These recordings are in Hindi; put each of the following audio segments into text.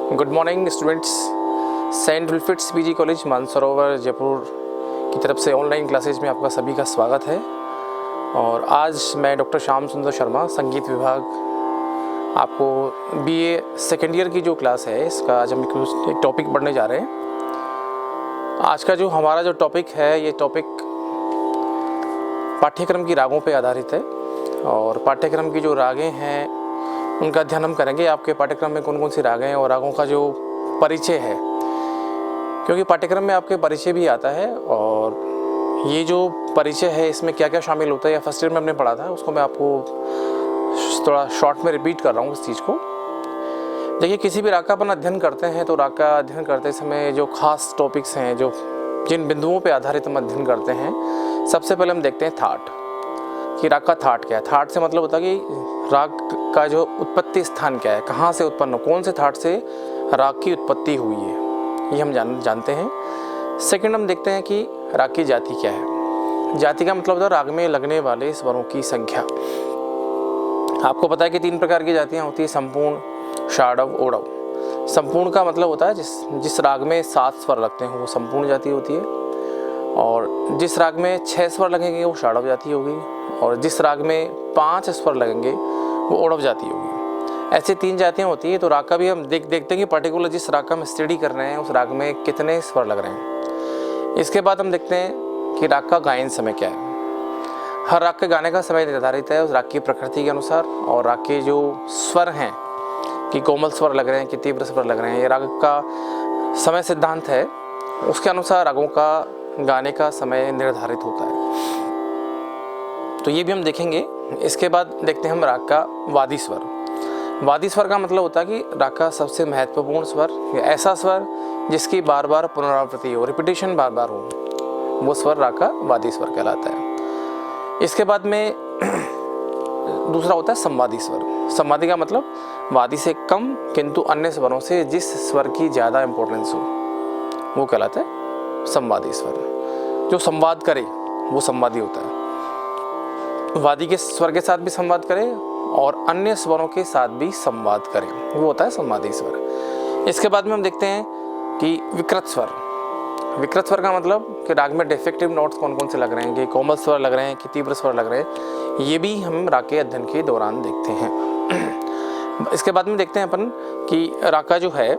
Good morning students. Saint Wilfred's PG college Mansarovar Jaipur की तरफ से ऑनलाइन क्लासेज में आपका सभी का स्वागत है। और आज मैं डॉक्टर श्याम सुंदर शर्मा, संगीत विभाग, आपको बीए सेकेंड ईयर की जो क्लास है इसका आज हम एक टॉपिक पढ़ने जा रहे हैं। आज का जो हमारा जो टॉपिक है ये टॉपिक पाठ्यक्रम की रागों पर आधारित है और पाठ्यक्रम की जो रागें हैं उनका अध्ययन हम करेंगे। आपके पाठ्यक्रम में कौन कौन सी रागें हैं और रागों का जो परिचय है, क्योंकि पाठ्यक्रम में आपके परिचय भी आता है और ये जो परिचय है इसमें क्या क्या शामिल होता है या फर्स्ट ईयर में हमने पढ़ा था उसको मैं आपको थोड़ा शॉर्ट में रिपीट कर रहा हूँ इस चीज़ को। देखिए, किसी भी राग का अपन अध्ययन करते हैं तो राग का अध्ययन करते समय जो खास टॉपिक्स हैं, जो जिन बिंदुओं पर आधारित हम अध्ययन करते हैं, सबसे पहले हम देखते हैं थाट, कि राग का थाट क्या है। थाट से मतलब होता है कि राग का जो उत्पत्ति स्थान क्या है, कहाँ से उत्पन्न, कौन से थाट से राग की उत्पत्ति हुई है, ये हम जानते हैं। सेकंड हम देखते हैं कि राग की जाति क्या है। जाति का मतलब होता है राग में लगने वाले स्वरों की संख्या। आपको पता है कि 3 प्रकार की जातियाँ होती है, संपूर्ण, षाडव, ओडव। संपूर्ण का मतलब होता है जिस राग में 7 स्वर लगते हैं वो संपूर्ण जाति होती है, और जिस राग में 6 स्वर लगेंगे वो षाडव जाति होगी, और जिस राग में 5 स्वर लगेंगे वो ओडव जाति होगी। ऐसे 3 जातियाँ होती है। तो राग का भी हम देखते हैं कि पर्टिकुलर जिस राग का हम स्टडी कर रहे हैं उस राग में कितने स्वर लग रहे हैं। इसके बाद हम देखते हैं कि राग का गायन समय क्या है। हर राग के गाने का समय निर्धारित है उस राग की प्रकृति के अनुसार, और राग के जो स्वर हैं कि कोमल स्वर लग रहे हैं कि तीव्र स्वर लग रहे हैं, ये राग का समय सिद्धांत है, उसके अनुसार रागों का गाने का समय निर्धारित होता है। तो ये भी हम देखेंगे। इसके बाद देखते हैं हम राग का वादी स्वर। वादी स्वर का मतलब होता है कि राग का सबसे महत्वपूर्ण स्वर या ऐसा स्वर जिसकी बार बार पुनरावृत्ति हो, रिपीटेशन बार बार हो, वो स्वर राग का वादी स्वर कहलाता है। इसके बाद में दूसरा होता है संवादी स्वर। संवादी का मतलब वादी से कम किंतु अन्य स्वरों से जिस स्वर की ज़्यादा इंपॉर्टेंस हो वो कहलाता है संवादी स्वर। जो संवाद करे वो संवादी होता है। वादी के स्वर के साथ भी संवाद करे और अन्य स्वरों के साथ भी संवाद करे, वो होता है संवादी स्वर। इसके बाद में हम देखते हैं कि विकृत स्वर। विकृत स्वर का मतलब कि राग में डिफेक्टिव नोट्स कौन कौन से लग रहे हैं, कि कोमल स्वर लग रहे हैं कि तीव्र स्वर लग रहे हैं, ये भी हम राग के अध्ययन के दौरान देखते हैं। इसके बाद में देखते हैं अपन कि राग का जो है,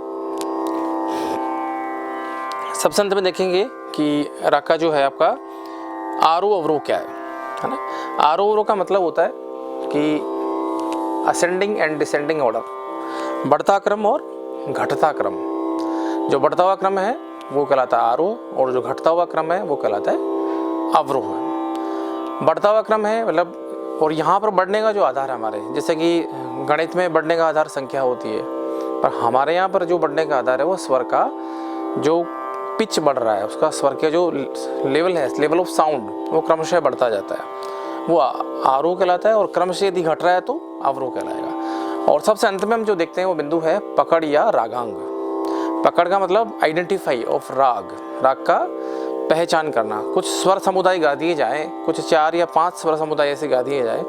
सबसे अंत में देखेंगे कि राग का जो है आपका आरोह अवरोह क्या है ना। आरोह अवरोह का मतलब होता है कि असेंडिंग एंड डिसेंडिंग ऑर्डर, बढ़ता क्रम और घटता क्रम। जो बढ़ता हुआ क्रम है वो कहलाता है आरोह, और जो घटता हुआ क्रम है वो कहलाता है अवरोह। बढ़ता हुआ क्रम है मतलब, और यहाँ पर बढ़ने का जो आधार है हमारे, जैसे कि गणित में बढ़ने का आधार संख्या होती है, पर हमारे यहाँ पर जो बढ़ने का आधार है वो स्वर का जो पिच बढ़ रहा है, उसका स्वर के जो लेवल है, लेवल ऑफ साउंड, वो क्रमशः बढ़ता जाता है, वो आरोह कहलाता है। और क्रमशः यदि घट रहा है तो अवरोह कहलाएगा। और सबसे अंत में हम जो देखते हैं वो बिंदु है पकड़ या रागांग। पकड़ का मतलब आइडेंटिफाई ऑफ राग, राग का पहचान करना। कुछ स्वर समुदाय गा दिए जाए, कुछ 4 या 5 स्वर समुदाय ऐसे गा दिए जाए,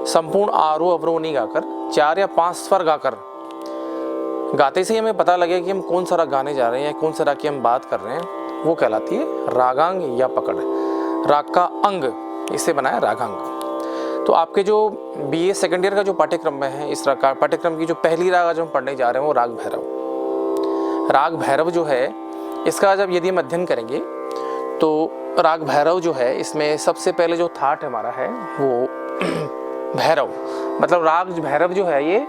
संपूर्ण आरोह अवरोह नहीं गाकर 4 या 5 स्वर गाकर, गाते से ही हमें पता लगे कि हम कौन सा राग गाने जा रहे हैं या कौन सा राग की हम बात कर रहे हैं, वो कहलाती है रागांग या पकड़। राग का अंग, इससे बना है रागांग। तो आपके जो बीए सेकेंड ईयर का जो पाठ्यक्रम में है, इस राग का पाठ्यक्रम की जो पहली राग जो हम पढ़ने जा रहे हैं वो राग भैरव। राग भैरव जो है इसका जब यदि हम अध्ययन करेंगे तो राग भैरव जो है इसमें सबसे पहले जो थाट हमारा है वो भैरव, मतलब राग भैरव जो है ये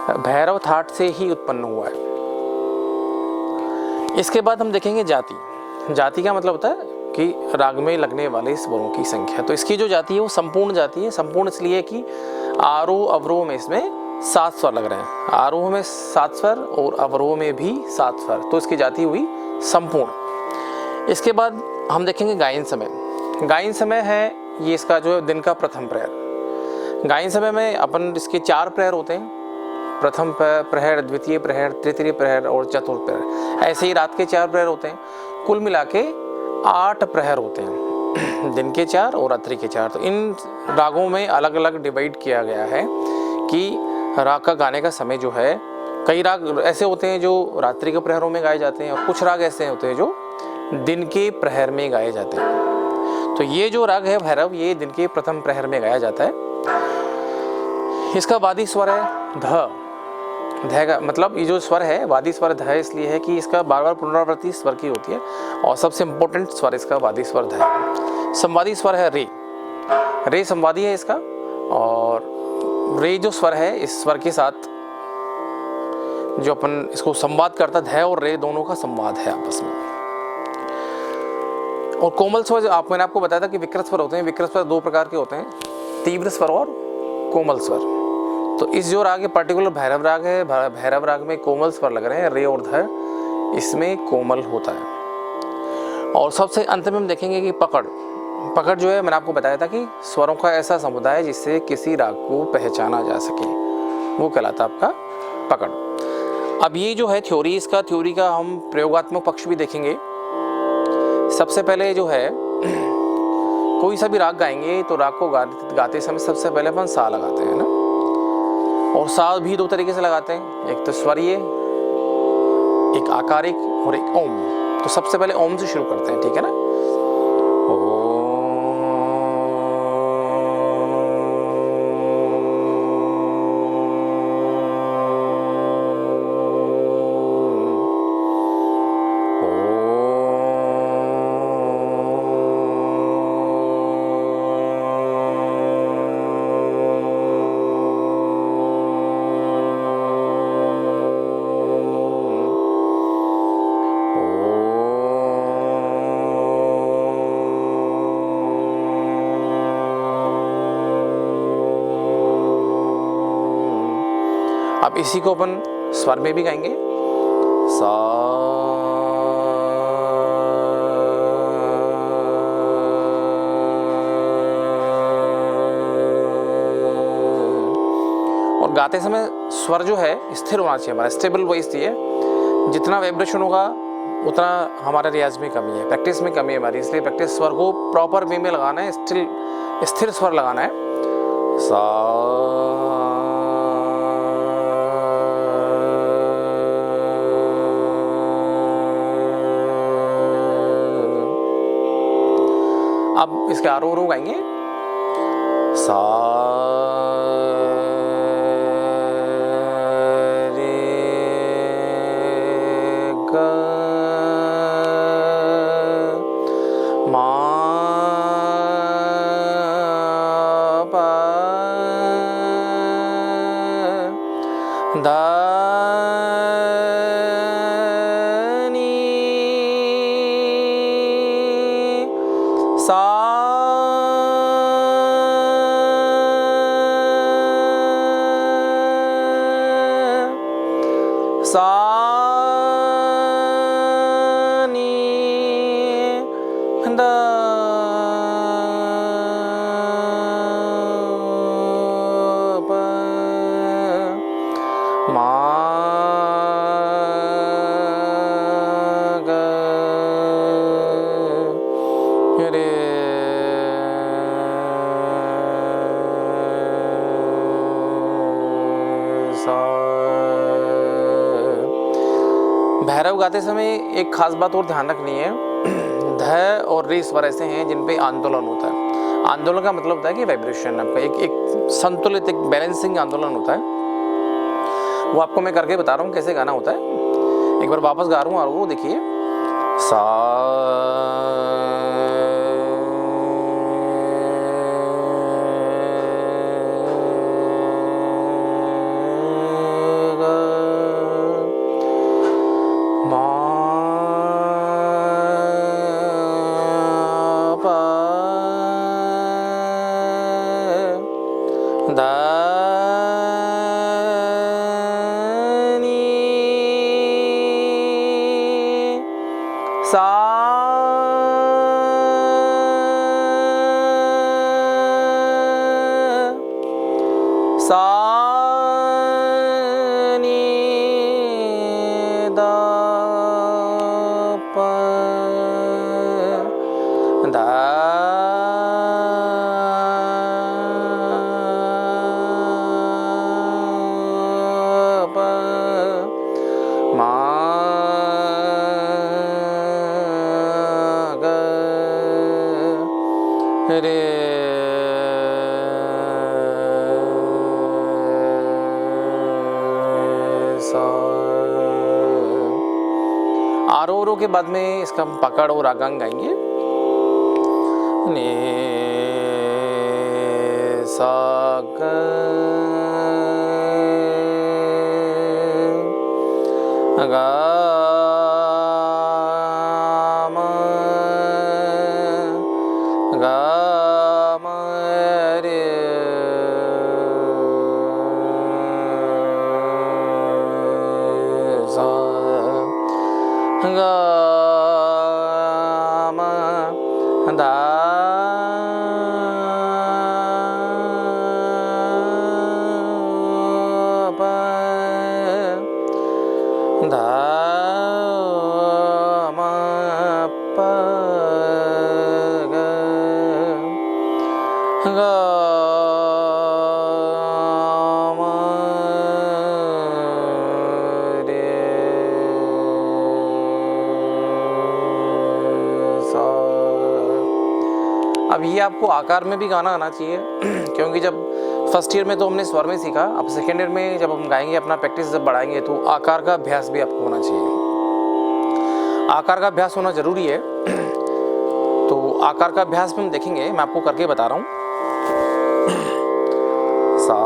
भैरव थाट से ही उत्पन्न हुआ है। इसके बाद हम देखेंगे जाति। जाति का मतलब होता है कि राग में लगने वाले स्वरों की संख्या। तो इसकी जो जाति है वो संपूर्ण जाति है। संपूर्ण इसलिए कि आरोह अवरोह में इसमें 7 स्वर लग रहे हैं, आरोह में 7 स्वर और अवरोह में भी 7 स्वर, तो इसकी जाति हुई संपूर्ण। इसके बाद हम देखेंगे गायन समय। गायन समय है ये इसका जो दिन का प्रथम प्रहर। गायन समय में अपन इसके 4 प्रहर होते हैं, प्रथम प्रहर, द्वितीय प्रहर, तृतीय प्रहर और चतुर्थ प्रहर। ऐसे ही रात के 4 प्रहर होते हैं। कुल मिला के 8 प्रहर होते हैं, दिन के 4 और रात्रि के 4। तो इन रागों में अलग अलग डिवाइड किया गया है कि राग का गाने का समय जो है कई राग ऐसे होते हैं जो रात्रि के प्रहरों में गाए जाते हैं और कुछ राग ऐसे होते हैं जो दिन के प्रहर में गाए जाते हैं। तो ये जो राग है भैरव, ये दिन के प्रथम प्रहर में गाया जाता है। इसका वादी स्वर है ध। ध का मतलब ये जो स्वर है वादी स्वर ध इसलिए है कि इसका बार बार पुनरावृत्ति स्वर की होती है और सबसे इम्पोर्टेंट स्वर इसका वादी स्वर ध है। संवादी स्वर है रे। रे संवादी है इसका, और रे जो स्वर है इस स्वर के साथ जो अपन इसको संवाद करता, ध और रे दोनों का संवाद है आपस में। और कोमल स्वर मैंने आपको बताया था कि विकृत स्वर होते हैं। विकृत स्वर दो प्रकार के होते हैं, तीव्र स्वर और कोमल स्वर। तो इस जो राग है पर्टिकुलर भैरव राग है, भैरव राग में कोमल स्वर लग रहे हैं, रे और ध इसमें कोमल होता है। और सबसे अंत में हम देखेंगे कि पकड़ जो है मैंने आपको बताया था कि स्वरों का ऐसा समुदाय है जिससे किसी राग को पहचाना जा सके, वो कहलाता आपका पकड़। अब ये जो है थ्योरी, इसका थ्योरी का हम प्रयोगात्मक पक्ष भी देखेंगे। सबसे पहले जो है कोई सा भी राग गाएंगे तो राग को गाते समय सबसे पहले अपन सा लगाते हैं ना, और सा भी दो तरीके से लगाते हैं, एक तो स्वरीय, एक आकारिक और एक ओम। तो सबसे पहले ओम से शुरू करते हैं, ठीक है ना। अब इसी को अपन स्वर में भी गाएंगे, सा और गाते समय स्वर जो है स्थिर होना चाहिए, हमारा स्टेबल वॉइस चाहिए। जितना वाइब्रेशन होगा उतना हमारे रियाज में कमी है, प्रैक्टिस में कमी है हमारी, इसलिए प्रैक्टिस स्वर को प्रॉपर वे में लगाना है, स्थिर स्वर लगाना है। सा अब इसके आरोह गाएंगे, सा रे ग मा पा धा सा सा नी ध प मा ग रे सा। भैरव गाते समय एक खास बात और ध्यान रखनी है, ध और रे स्वर ऐसे हैं जिन पे आंदोलन होता है। आंदोलन का मतलब होता है कि वाइब्रेशन आपका एक संतुलित, एक बैलेंसिंग आंदोलन होता है। वो आपको मैं करके बता रहा हूँ कैसे गाना होता है। एक बार वापस गा रहा हूँ और वो देखिए, सा दा नी सा सा नी दा प दा प आरोह के बाद में इसका हम पकड़ और रागांग गाएंगे। ने सा ग गा म गा म रे सा गा म धा धा म प ग ग म रे सा। अब ये आपको आकार में भी गाना आना चाहिए क्योंकि जब फर्स्ट ईयर में तो हमने स्वर में सीखा, अब सेकेंड ईयर में जब हम गाएंगे, अपना प्रैक्टिस जब बढ़ाएंगे तो आकार का अभ्यास भी आपको होना चाहिए। आकार का अभ्यास होना जरूरी है। तो आकार का अभ्यास में हम देखेंगे, मैं आपको करके बता रहा हूँ। सा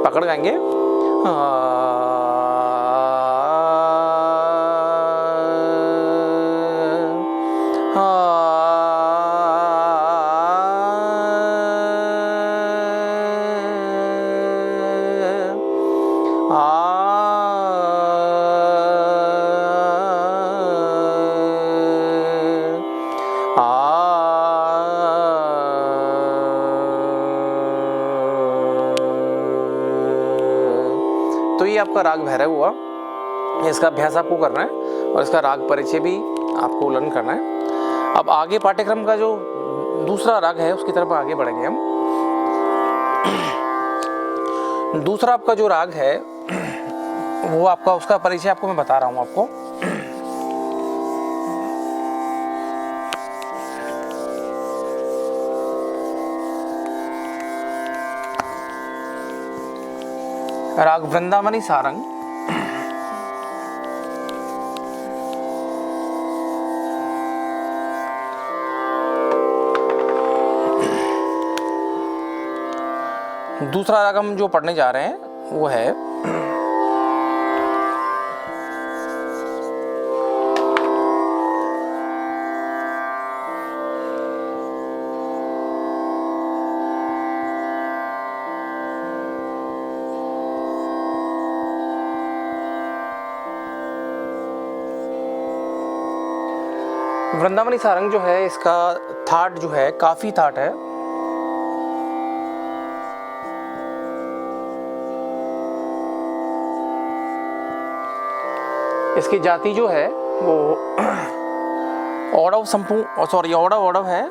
पकड़ गाएंगे। तो ये आपका राग भैरव हुआ। इसका अभ्यास आपको करना है और इसका राग परिचय भी आपको लर्न करना है। अब आगे पाठ्यक्रम का जो दूसरा राग है उसकी तरफ आगे बढ़ेंगे हम। दूसरा आपका जो राग है वो आपका, उसका परिचय आपको मैं बता रहा हूँ आपको। राग वृंदावनी सारंग। दूसरा राग हम जो पढ़ने जा रहे हैं वो है वृंदावनी सारंग। जो है इसका थाट जो है काफी थाट है। इसकी जाति जो है वो औडव संपूर्ण, सॉरी औडव है।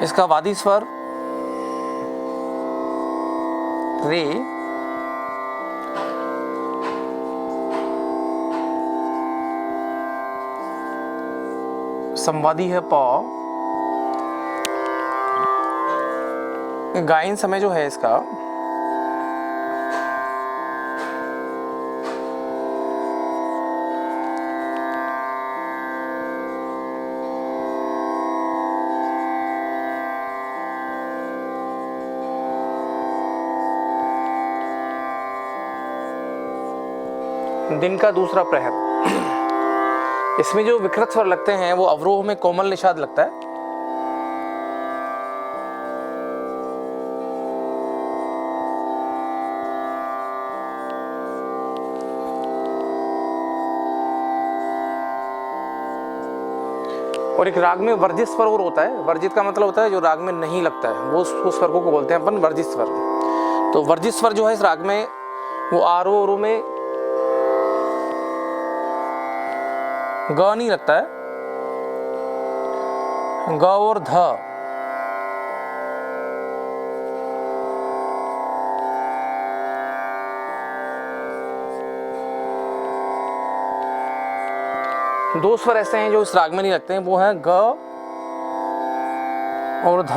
इसका वादी स्वर रे, संवादी है प, गायन समय जो है इसका दिन का दूसरा प्रहर। इसमें जो विकृत स्वर लगते हैं वो अवरोह में कोमल निषाद लगता है। और एक राग में वर्जित स्वर और होता है। वर्जित का मतलब होता है जो राग में नहीं लगता है, वो उस स्वर को बोलते हैं अपन वर्जित स्वर। तो वर्जित स्वर जो है इस राग में वो आरोह अवरोह में ग नहीं लगता है, ग और ध। दो स्वर ऐसे हैं जो इस राग में नहीं लगते हैं, वो है ग और ध।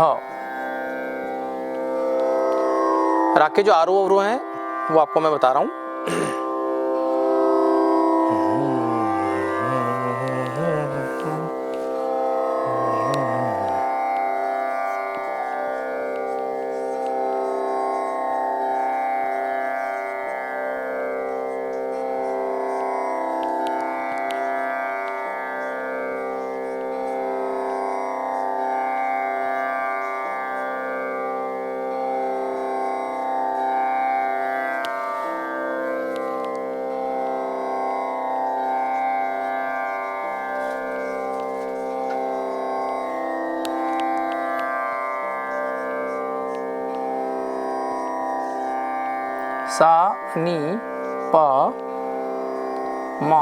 राग के जो आरोह अवरोह हैं वो आपको मैं बता रहा हूं। सा नी प म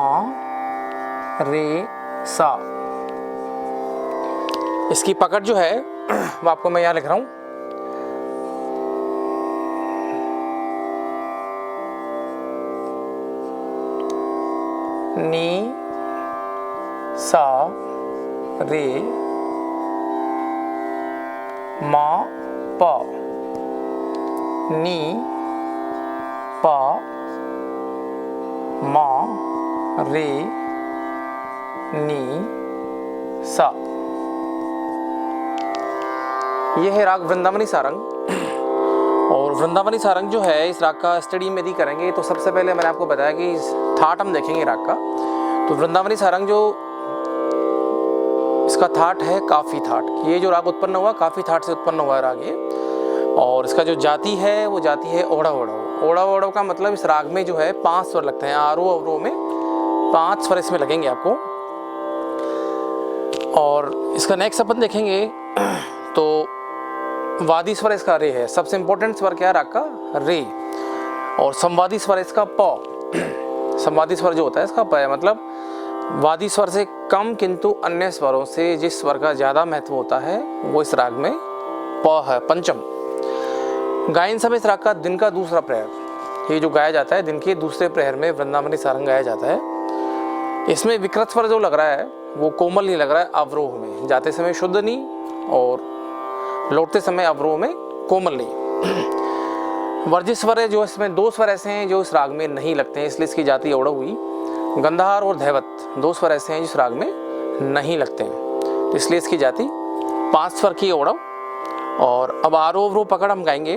रे सा। इसकी पकड़ जो है वो आपको मैं यहाँ लिख रहा हूँ। नी सा रे म प नी प म रे नी सा। ये है राग वृंदावनी सारंग। और वृंदावनी सारंग जो है इस राग का स्टडी में यदि करेंगे तो सबसे पहले मैंने आपको बताया कि थाट हम देखेंगे राग का। तो वृंदावनी सारंग जो इसका थाट है काफी थाट। ये जो राग उत्पन्न हुआ काफी थाट से उत्पन्न हुआ राग ये। और इसका जो जाति है वो जाति है ओढ़ा ओढ़व। ओढ़ा ओढ़व का मतलब इस राग में जो है 5 स्वर लगते हैं। आरोह अवरोह में 5 स्वर इसमें लगेंगे आपको। और इसका नेक्स्ट अपन देखेंगे तो वादी स्वर इसका रे है। सबसे इंपॉर्टेंट स्वर क्या है राग का? रे। और संवादी स्वर इसका प। संवादी स्वर जो होता है इसका प है, मतलब वादी स्वर से कम किंतु अन्य स्वरों से जिस स्वर का ज्यादा महत्व होता है वो इस राग में प है, पंचम। गायन समय इस राग का दिन का दूसरा प्रहर। ये जो गाया जाता है दिन के दूसरे प्रहर में वृंदावनी सारंग गाया जाता है। इसमें विकृत स्वर जो लग रहा है वो कोमल नहीं लग रहा है, अवरोह में। जाते समय शुद्ध नहीं और लौटते समय अवरोह में कोमल नहीं। वर्जित स्वर है जो इसमें 2 स्वर ऐसे हैं जो इस राग में नहीं लगते हैं, इसलिए इसकी जाति ओढ़व हुई। गंधार और धैवत 2 स्वर ऐसे हैं जिस राग में नहीं लगते हैं, तो इसलिए इसकी जाति 5 स्वर की ओढ़व। और अब आरोह अवरोह पकड़ हम गाएंगे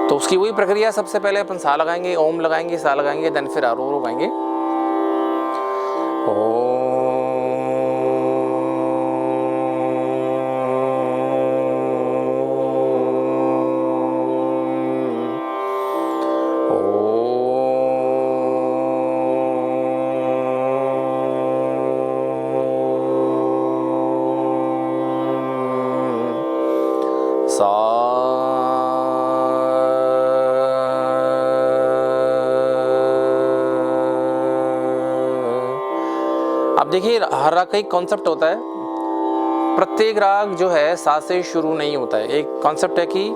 तो उसकी वही प्रक्रिया। सबसे पहले अपन सा लगाएंगे, ओम लगाएंगे, सा लगाएंगे, देन फिर आरोह अवरोह गाएंगे। अब देखिए हर राग का एक कॉन्सेप्ट होता है। प्रत्येक राग जो है सा से शुरू नहीं होता है। एक कॉन्सेप्ट है कि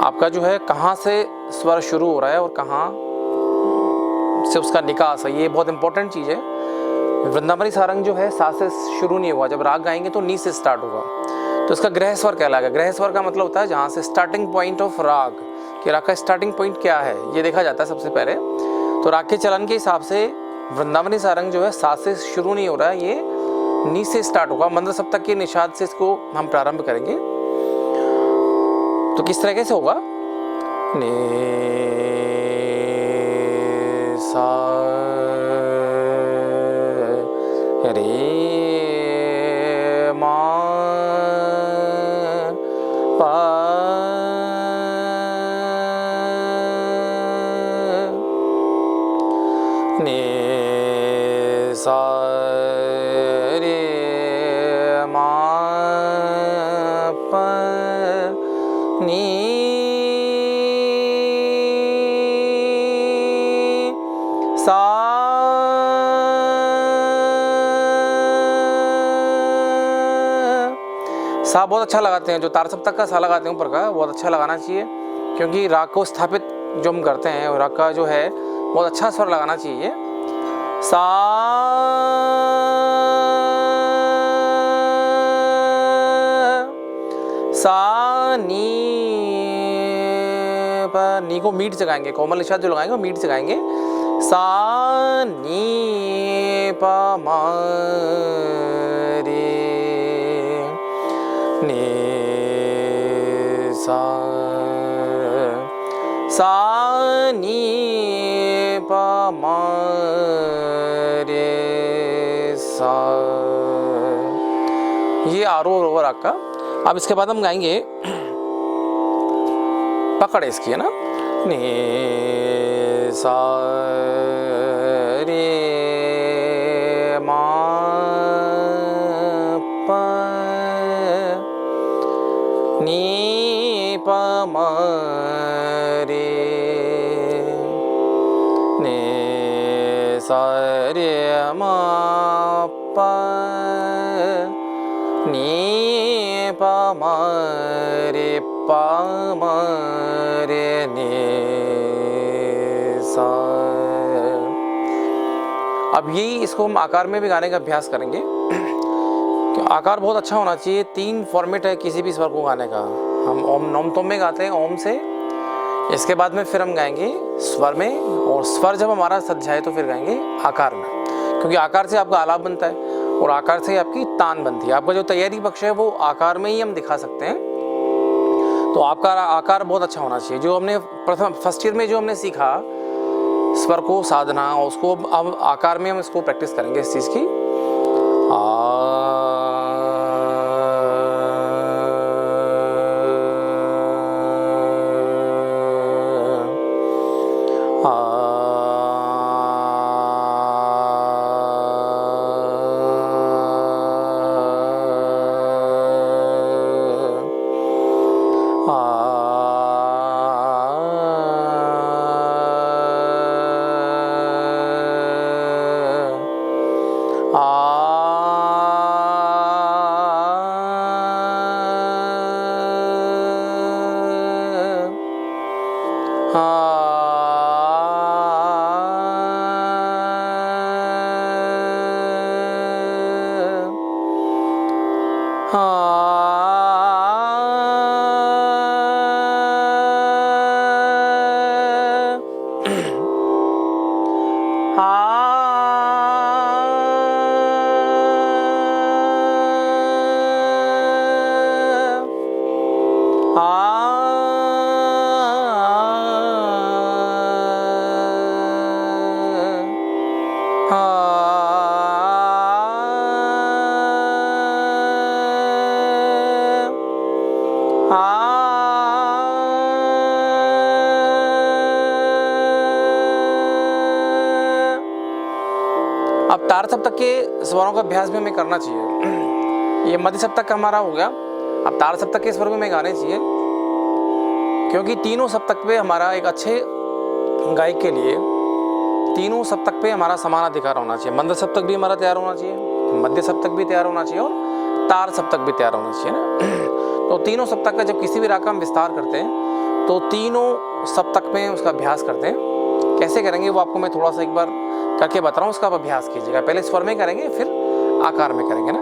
आपका जो है कहाँ से स्वर शुरू हो रहा है और कहाँ से उसका निकास है, ये बहुत इंपॉर्टेंट चीज़ है। वृंदावनी सारंग जो है सा से शुरू नहीं हुआ। जब राग गाएंगे तो नी से स्टार्ट होगा। तो तो इसका ग्रह स्वर कहलाएगा। ग्रह स्वर का मतलब होता है जहाँ से स्टार्टिंग पॉइंट ऑफ राग, कि राग का स्टार्टिंग पॉइंट क्या है ये देखा जाता है सबसे पहले। तो राग के चलन के हिसाब से वृंदावनी सारंग जो है सा से शुरू नहीं हो रहा है, ये नी से स्टार्ट होगा। मंद्र सप्तक के निषाद से इसको हम प्रारंभ करेंगे। तो किस तरीके से होगा, ने सा रे मा पा ने सा रे मा पा नी सा बहुत अच्छा लगाते हैं, जो तार सप्तक का सा लगाते हैं ऊपर का, बहुत अच्छा लगाना चाहिए, क्योंकि राग को स्थापित जो हम करते हैं राग का जो है बहुत अच्छा स्वर लगाना चाहिए। सा सा नी पर नी को मीट से गाएंगे, कोमल निषाद जो लगाएंगे वो मीट से गाएंगे। सा नी प म रे ने सा सा नी प म रे सा, ये आरोह अवरोह राग का। अब इसके बाद हम गाएंगे पकड़ इसकी है ना, ने सा रे मा प नी प म रे ने सा रे मा प नी प म रे प म रे ने सा। अब यही इसको हम आकार में भी गाने का अभ्यास करेंगे। आकार बहुत अच्छा होना चाहिए। 3 फॉर्मेट है किसी भी स्वर को गाने का। हम ओम नोम तोम में गाते हैं ओम से, इसके बाद में फिर हम गाएंगे स्वर में, और स्वर जब हमारा सज जाए तो फिर गाएंगे आकार में, क्योंकि आकार से आपका आलाप बनता है और आकार से आपकी तान बनती है। आपका जो तैयारी पक्ष है वो आकार में ही हम दिखा सकते हैं। तो आपका आकार बहुत अच्छा होना चाहिए। जो हमने फर्स्ट ईयर में जो हमने सीखा स्वर को साधना, उसको अब आकार में हम इसको प्रैक्टिस करेंगे इस चीज़ की। अब तार सप्तक के स्वरों का अभ्यास भी हमें करना चाहिए। ये मध्य सप्तक का हमारा हो गया। अब तार सप्तक के स्वर भी हमें गाने चाहिए, क्योंकि तीनों सप्तक पे हमारा एक अच्छे गायक के लिए तीनों सप्तक पे हमारा समान अधिकार होना चाहिए। मंद सप्तक भी हमारा तैयार होना चाहिए, मध्य सप्तक भी तैयार होना चाहिए और तार सप्तक भी तैयार होना चाहिए ना। तो तीनों सप्तक का जब किसी भी राग का हम विस्तार करते हैं तो तीनों सप्तक में उसका अभ्यास करते हैं। कैसे करेंगे वो आपको मैं थोड़ा सा एक बार करके बता रहा हूँ, उसका आप अभ्यास कीजिएगा। पहले स्वर में करेंगे फिर आकार में करेंगे ना।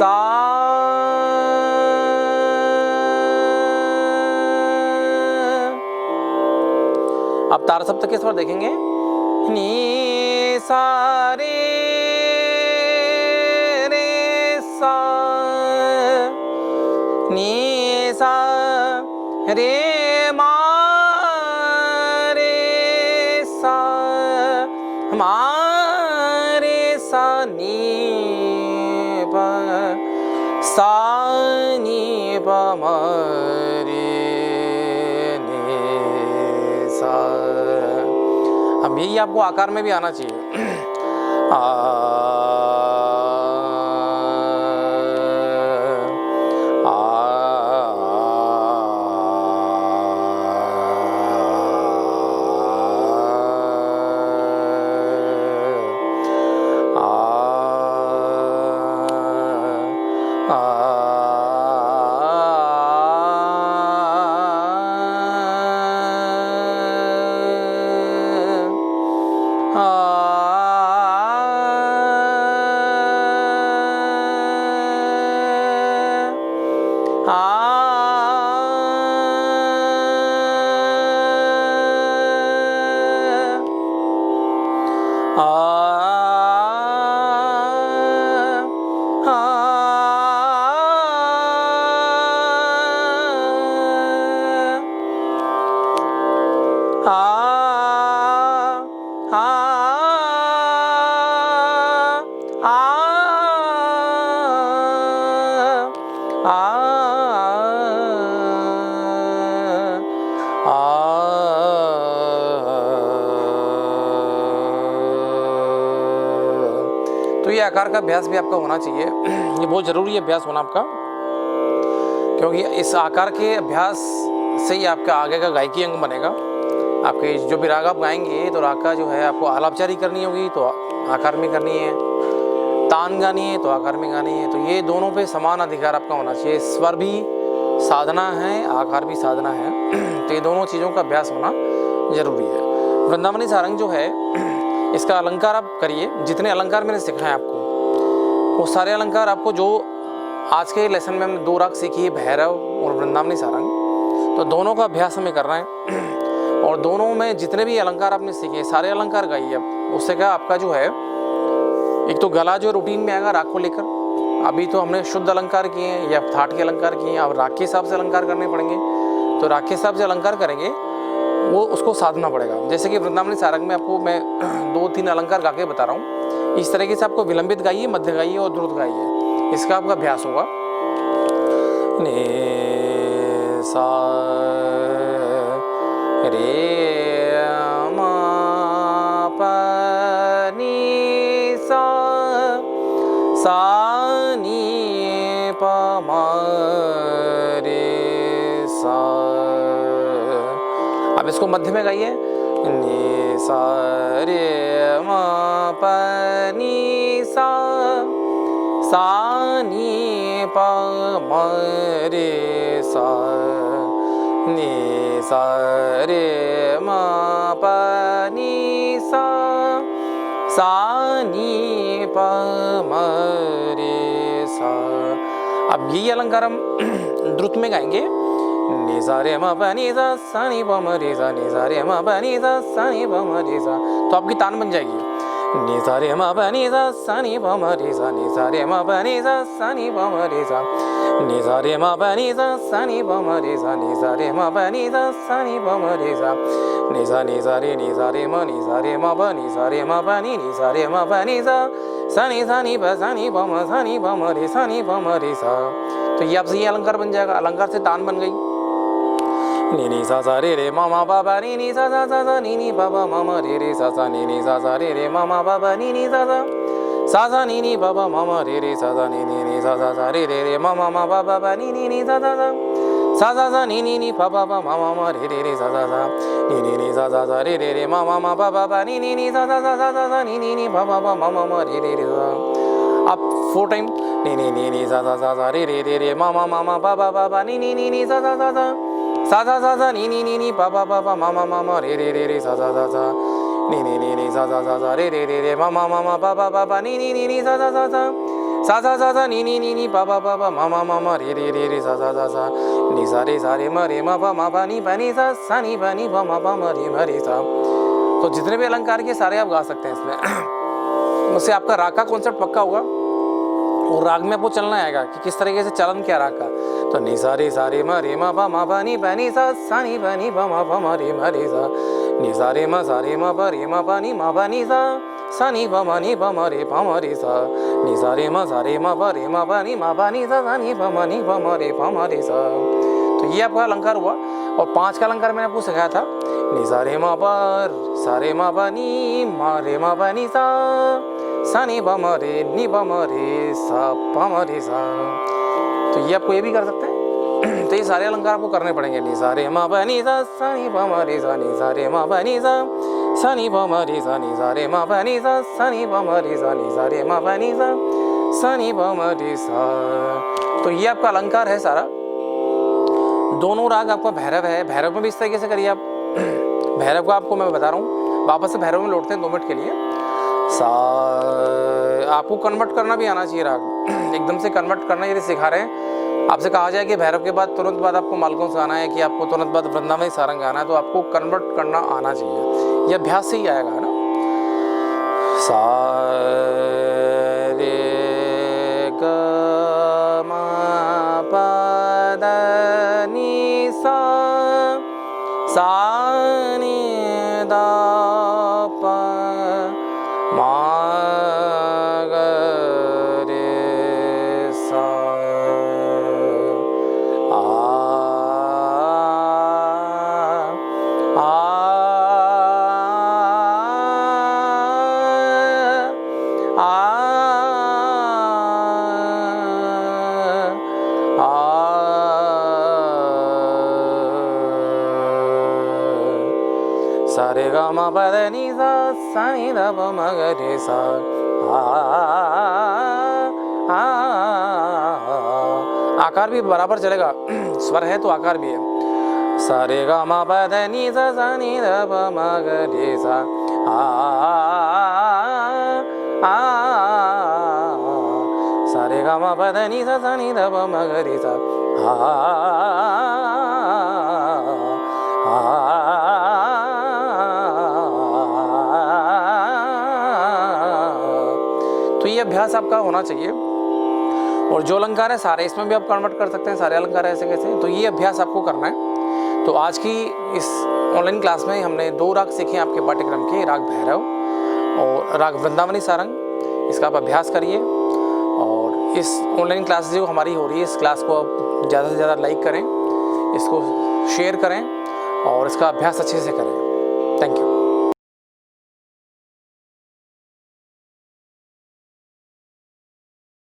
सा। अब तार सप्तक के स्वर देखेंगे, नी सा रे रे सा, नी सा रे मा रे सा, मा रे सा, नी प सा, नी प म रे नी सा। अब यही आपको आकार में भी आना चाहिए। तो ये आकार का अभ्यास भी आपका होना चाहिए। ये बहुत ज़रूरी है अभ्यास होना आपका, क्योंकि इस आकार के अभ्यास से ही आपका आगे का गायकी अंग बनेगा। आपके जो भी राग आप गाएंगे तो राग का जो है आपको आलापचारी करनी होगी तो आकार में करनी है, तान गानी है तो आकार में गानी है। तो ये दोनों पे समान अधिकार आपका होना चाहिए। स्वर भी साधना है, आकार भी साधना है। तो ये दोनों चीज़ों का अभ्यास होना जरूरी है। वृंदावनी सारंग जो है इसका अलंकार आप करिए। जितने अलंकार मैंने सिखाए आपको, वो सारे अलंकार आपको जो आज के लेसन में हमने 2 राग सीखी है, भैरव और वृंदावनी सारंग, तो दोनों का अभ्यास हमें करना है। और दोनों में जितने भी अलंकार आपने सीखे सारे अलंकार गाइए आप। उससे क्या आपका जो है, एक तो गला जो रूटीन में आएगा राग को लेकर। अभी तो हमने शुद्ध अलंकार किए हैं या थाट के अलंकार किए हैं, अब राग के हिसाब से अलंकार करने पड़ेंगे। तो राग के हिसाब से अलंकार करेंगे, वो उसको साधना पड़ेगा। जैसे कि वृंदावनी सारंग में आपको मैं 2-3 अलंकार गा के बता रहा हूँ। इस तरीके से आपको विलंबित गाइए, मध्य गाइए और द्रुत गाइए। इसका आपका अभ्यास होगा। ने सा रे मा प नी सा, सा नी प म रे सा। अब इसको मध्य में गाइए, नी सा रे म प नी सा, सा नी प म रे सा, नी सा रे म प नी सा, सा नी प म रे सा। अब यही अलंकार हम द्रुत में गाएंगे। नि सा रे म प नि सा नि प म रे सा, नि सा रे म प नि सा नि प म रे सा। तो आपकी तान बन जाएगी। नि सा रे म प नि सा नि प म रे सा, नि सा रे म प नि सा नि प म रे सा, नि सा रे म प नि सा नि प म रे सा, नि सा रे म प नि सा नि प म रे सा, नि सा नि सा रे म नि सा रे म प नि सा रे म प नि सा रे म प नि सा नि प सा नि प म सा नि प म रे सा नि प म रे सा। तो ये आपसे ये अलंकार बन जाएगा। अलंकार से तान बन गई। नी नी सा सा रे रे मा मा पा पा नी नी सा सा सा सा नी नी पा पा मा मा रे रे सा सा नी नी सा सा रे रे मा मा पा पा नी नी सा सा सा सा नी नी पा पा मा मा रे रे सा सा नी नी नी सा सा सा रे रे रे मा मा मा पा पा पा नी नी नी सा सा सा नी नी नी पा पा पा मा मा मा रे रे रे सा सा नी नी नी सा सा रे रे रे मा मा मा पा पा पा नी नी नी सा सा नी नी नी पा पा पा मा मा मा रे रे रे सा। अब 4 टाइम नी नी नी नी सा सा रे रे रे रे मा मा मा मा पा पा पा नी नी नी नी सा सा नी नी नी नी पा पा पा मा मा मा रे रे रे रे सा नी नी नी नी सा रे रे रे रे मा मा मा पा पा पा नी नी नी नी सा सा सा सा सा नी नी नी नी पा पा पा पा मा मा मा मा रे रे रे रे सा सा सा सा नी सा रे मा पा नी पा नी सा नी पा नी पा मा रे सा। तो जितने भी अलंकार के सारे आप गा सकते हैं इसमें। उससे आपका राग का कॉन्सेप्ट पक्का होगा और राग में आपको चलना आएगा कि किस तरीके से चलन क्या राग का। तो नी सा रे मा पा नी सा नी पा नी पा रे सा नी सा रे मा पा नी सा नी पा नी पा रे सा नी सा रे मा पा नी सा नी पा रे सा। तो ये आपका अलंकार हुआ। और 5 का अलंकार मैंने आपको सिखाया था, नी सा रे मा पा नी सा नी पा रे नी पा रे सा पा रे सा। तो ये आपको ये भी कर सकते हैं। तो ये सारे अलंकार आपको करने पड़ेंगे। नी सा रे मा पा नी सा नी पा रे सा नी सा रे मा पा नी सा नी पा रे सा नी सा रे मा पा नी सा नी पा रे सा नी सा रे मा पा नी सा नी पा रे सा। तो ये आपका अलंकार है सारा। दोनों राग आपका भैरव है। भैरव में भी इस तरीके से करिए आप। भैरव को आपको मैं बता रहा हूँ, वापस से भैरव में लौटते हैं 2 मिनट के लिए। सा आपको कन्वर्ट करना भी आना चाहिए राग। एकदम से कन्वर्ट करना यदि सिखा रहे हैं, आपसे कहा जाए कि भैरव के बाद तुरंत बाद आपको मालकों से आना है कि आपको तुरंत बाद वृंदावन सारंग गाना है, तो आपको कन्वर्ट करना आना चाहिए। ये अभ्यास से ही आएगा, है ना। सा रे ग मा पा दा नी सा नी दा पा मा ग रे सा सा रे गा मा पा दा नी सा नी दा पा मा ग रे सा। आकार भी बराबर चलेगा, स्वर है तो आकार भी है। सा रे गा मा पा दा नी सा नी दा पा मा ग रे सा सा रे गा मा पा दा नी सा नी दा पा मा ग रे सा। तो ये अभ्यास आपका होना चाहिए। और जो अलंकार है सारे इसमें भी आप कन्वर्ट कर सकते हैं, सारे अलंकार ऐसे कैसे। तो ये अभ्यास आपको करना है। तो आज की इस ऑनलाइन क्लास में हमने 2 राग सीखे आपके पाठ्यक्रम के, राग भैरव और राग वृंदावनी सारंग। इसका आप अभ्यास करिए। और इस ऑनलाइन क्लास जो हमारी हो रही है, इस क्लास को आप ज़्यादा से ज़्यादा लाइक करें, इसको शेयर करें और इसका अभ्यास अच्छे से करें। Thank you.